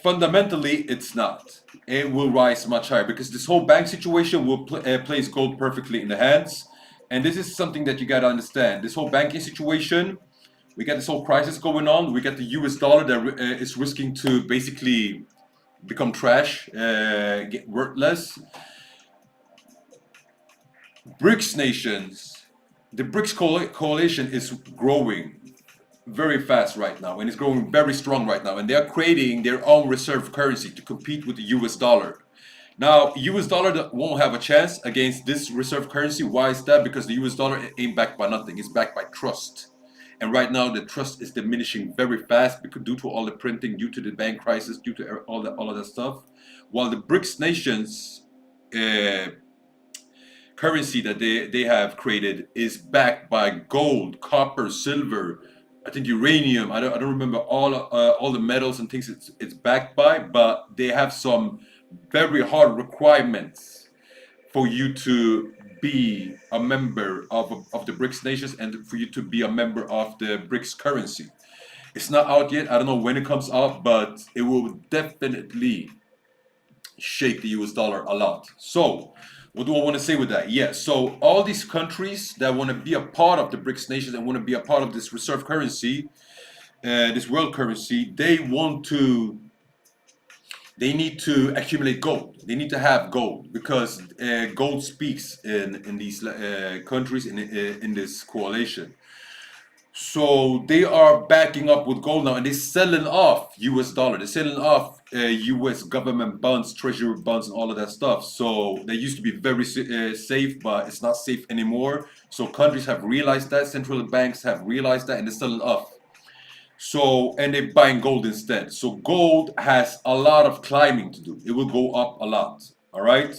Fundamentally, it's not. It will rise much higher because this whole bank situation will place gold perfectly in the hands. And this is something that you got to understand. This whole banking situation, we got this whole crisis going on. We got the US dollar that is risking to basically become trash, get worthless. BRICS nations, the BRICS coalition is growing very fast right now, and it's growing very strong right now, and they're creating their own reserve currency to compete with the US dollar. Now, US dollar won't have a chance against this reserve currency. Why is that? Because the US dollar ain't backed by nothing. It's backed by trust. And right now, the trust is diminishing very fast because due to all the printing, due to the bank crisis, due to all of that stuff. While the BRICS nations uh, currency that they have created is backed by gold, copper, silver, I think uranium. I don't remember all the metals and things it's backed by, but they have some very hard requirements for you to be a member of the BRICS nations and for you to be a member of the BRICS currency. It's not out yet. I don't know when it comes out, but it will definitely shake the US dollar a lot. So, what do I want to say with that? Yeah, so all these countries that want to be a part of the BRICS nations and want to be a part of this reserve currency, this world currency, they need to accumulate gold. They need to have gold because gold speaks in these countries in this coalition. So they are backing up with gold now, and they're selling off US dollar. They're selling off US government bonds, treasury bonds, and all of that stuff. So they used to be very safe, but it's not safe anymore. So countries have realized that, central banks have realized that, and they're selling off. So, and they're buying gold instead. So gold has a lot of climbing to do. It will go up a lot. All right.